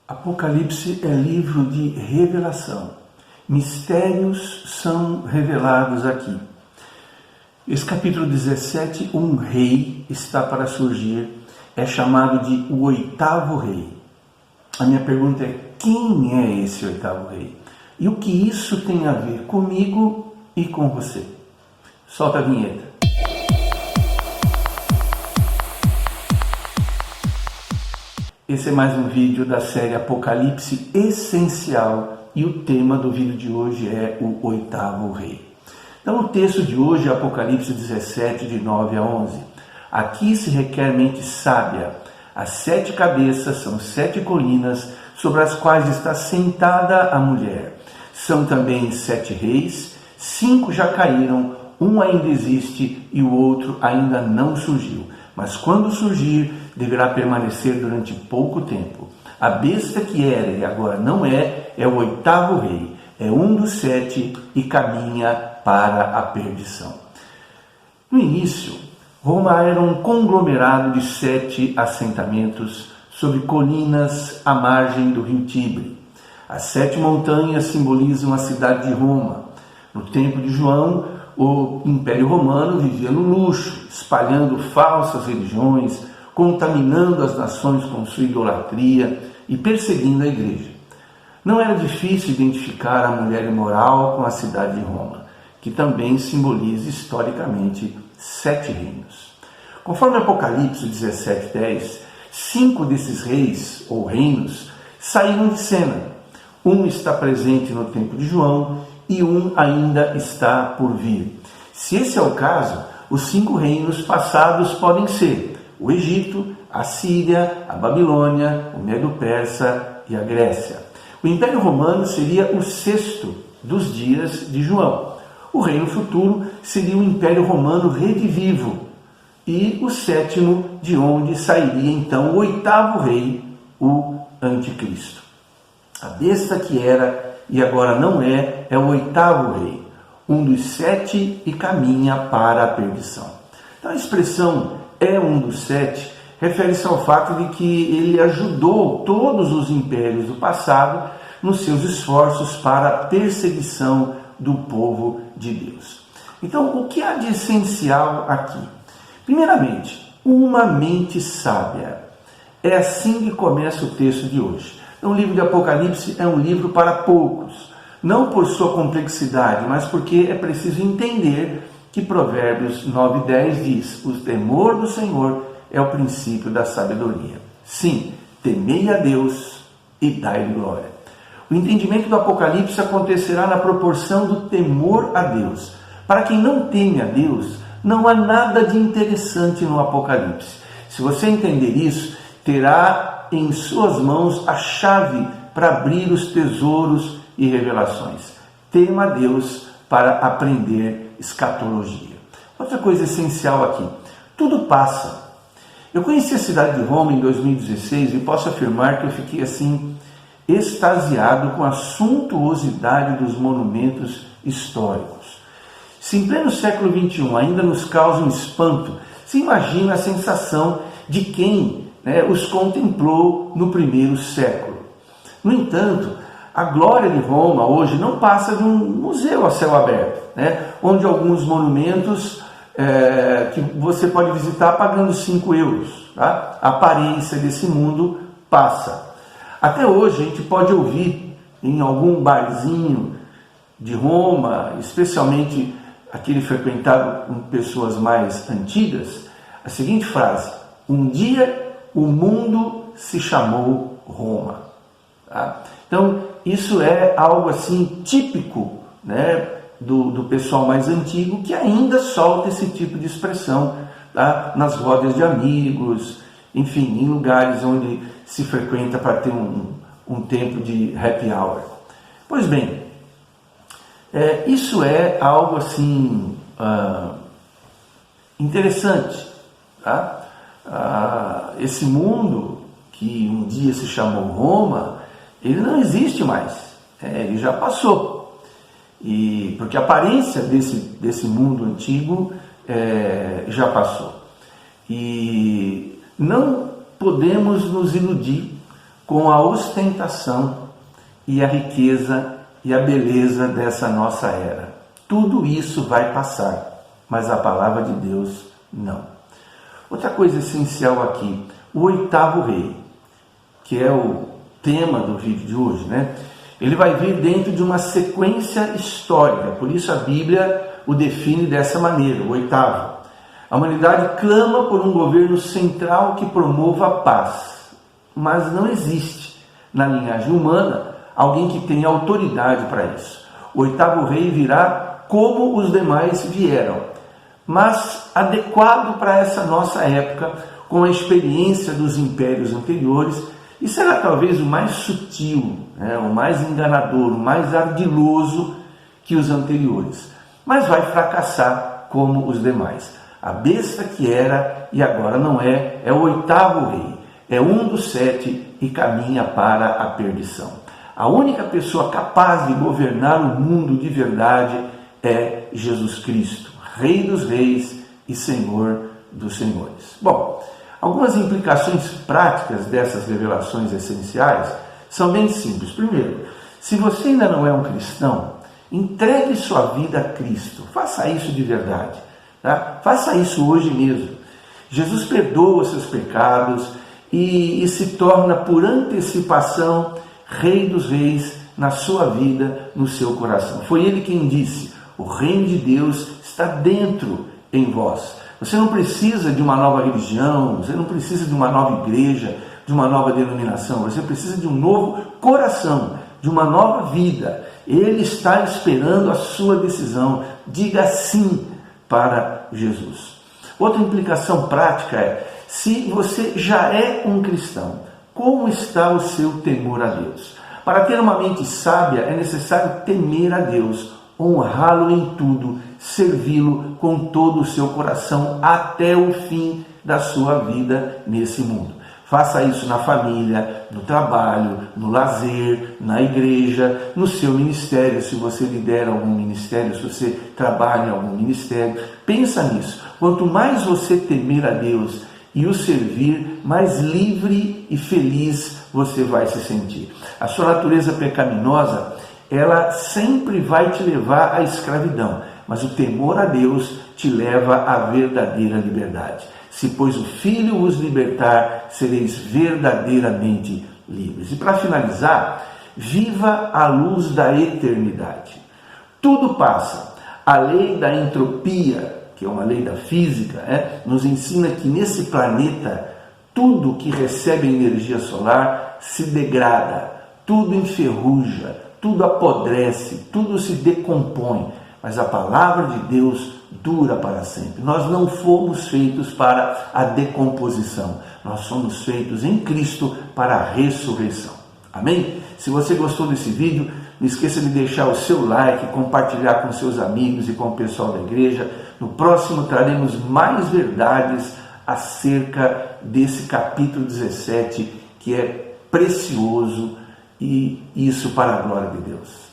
Apocalipse é livro de revelação. Mistérios são revelados aqui. Esse capítulo 17, um rei está para surgir, é chamado de o oitavo rei. A minha pergunta é, quem é esse oitavo rei? E o que isso tem a ver comigo e com você? Solta a vinheta. Esse é mais um vídeo da série Apocalipse Essencial e o tema do vídeo de hoje é o oitavo rei. Então o texto de hoje é Apocalipse 17, de 9 a 11. Aqui se requer mente sábia. As 7 cabeças são 7 colinas sobre as quais está sentada a mulher. São também 7 reis, 5 já caíram, um ainda existe e o outro ainda não surgiu. Mas quando surgir, deverá permanecer durante pouco tempo. A besta que era e agora não é o oitavo rei. É um dos 7 e caminha para a perdição. No início, Roma era um conglomerado de 7 assentamentos sobre colinas à margem do rio Tibre. As 7 montanhas simbolizam a cidade de Roma. No tempo de João, o Império Romano vivia no luxo, espalhando falsas religiões, contaminando as nações com sua idolatria e perseguindo a igreja. Não era difícil identificar a mulher imoral com a cidade de Roma, que também simboliza historicamente 7 reinos. Conforme Apocalipse 17:10, 5 desses reis ou reinos saíram de cena. Um está presente no tempo de João e um ainda está por vir. Se esse é o caso, os 5 reinos passados podem ser o Egito, a Síria, a Babilônia, o Medo-Persa e a Grécia. O Império Romano seria o 6º dos dias de João. O reino futuro seria o Império Romano redivivo e o 7º, de onde sairia então o 8º rei, o Anticristo. A besta que era e agora não é o 8º rei, um dos 7 e caminha para a perdição. Então a expressão é um dos 7 refere-se ao fato de que ele ajudou todos os impérios do passado nos seus esforços para a perseguição do povo de Deus. Então, o que há de essencial aqui? Primeiramente, uma mente sábia. É assim que começa o texto de hoje. Então, o livro de Apocalipse é um livro para poucos, não por sua complexidade, mas porque é preciso entender que Provérbios 9:10 diz: o temor do Senhor é o princípio da sabedoria. Sim, temei a Deus e dai-lhe glória. O entendimento do Apocalipse acontecerá na proporção do temor a Deus. Para quem não teme a Deus, não há nada de interessante no Apocalipse. Se você entender isso, terá em suas mãos a chave para abrir os tesouros e revelações. Tema a Deus para aprender escatologia. Outra coisa essencial aqui: tudo passa. Eu conheci a cidade de Roma em 2016 e posso afirmar que eu fiquei assim extasiado com a suntuosidade dos monumentos históricos. Se em pleno século XXI ainda nos causa um espanto, se imagina a sensação de quem os contemplou no primeiro século. No entanto, a glória de Roma hoje não passa de um museu a céu aberto, onde alguns monumentos que você pode visitar pagando 5 euros. Tá? A aparência desse mundo passa. Até hoje a gente pode ouvir em algum barzinho de Roma, especialmente aquele frequentado por pessoas mais antigas, a seguinte frase: um dia o mundo se chamou Roma. Tá? Então isso é algo assim típico, do pessoal mais antigo, que ainda solta esse tipo de expressão, tá? Nas rodas de amigos, enfim, em lugares onde se frequenta para ter um tempo de happy hour. Pois bem, isso é algo assim interessante. Tá? Esse mundo que um dia se chamou Roma, ele não existe mais, ele já passou. Porque a aparência desse mundo antigo já passou. E não podemos nos iludir com a ostentação e a riqueza e a beleza dessa nossa era. Tudo isso vai passar, mas a palavra de Deus não. Outra coisa essencial aqui, o oitavo rei, que é o tema do vídeo de hoje, né? Ele vai vir dentro de uma sequência histórica, por isso a Bíblia o define dessa maneira, o oitavo. A humanidade clama por um governo central que promova a paz, mas não existe na linhagem humana alguém que tenha autoridade para isso. O oitavo rei virá como os demais vieram, mas adequado para essa nossa época, com a experiência dos impérios anteriores, e será talvez o mais sutil, o mais enganador, o mais ardiloso que os anteriores, mas vai fracassar como os demais. A besta que era e agora não é, é o oitavo rei, é um dos 7 e caminha para a perdição. A única pessoa capaz de governar o mundo de verdade é Jesus Cristo, Rei dos Reis e Senhor dos Senhores. Bom, algumas implicações práticas dessas revelações essenciais são bem simples. Primeiro, se você ainda não é um cristão, entregue sua vida a Cristo. Faça isso de verdade. Tá? Faça isso hoje mesmo. Jesus perdoa os seus pecados e se torna por antecipação Rei dos Reis na sua vida, no seu coração. Foi Ele quem disse: o reino de Deus está dentro em vós. Você não precisa de uma nova religião, você não precisa de uma nova igreja, de uma nova denominação, você precisa de um novo coração, de uma nova vida. Ele está esperando a sua decisão. Diga sim para Jesus. Outra implicação prática é: se você já é um cristão, como está o seu temor a Deus? Para ter uma mente sábia é necessário temer a Deus, honrá-lo em tudo, servi-lo com todo o seu coração até o fim da sua vida nesse mundo. Faça isso na família, no trabalho, no lazer, na igreja, no seu ministério, se você lidera algum ministério, se você trabalha em algum ministério. Pensa nisso. Quanto mais você temer a Deus e o servir, mais livre e feliz você vai se sentir. A sua natureza pecaminosa, ela sempre vai te levar à escravidão, mas o temor a Deus te leva à verdadeira liberdade. Se, pois, o Filho vos libertar, sereis verdadeiramente livres. E para finalizar, viva à luz da eternidade. Tudo passa. A lei da entropia, que é uma lei da física, nos ensina que nesse planeta, tudo que recebe energia solar se degrada, tudo enferruja, tudo apodrece, tudo se decompõe, mas a palavra de Deus dura para sempre. Nós não fomos feitos para a decomposição, nós somos feitos em Cristo para a ressurreição. Amém? Se você gostou desse vídeo, não esqueça de deixar o seu like, compartilhar com seus amigos e com o pessoal da igreja. No próximo traremos mais verdades acerca desse capítulo 17, que é precioso, e isso para a glória de Deus.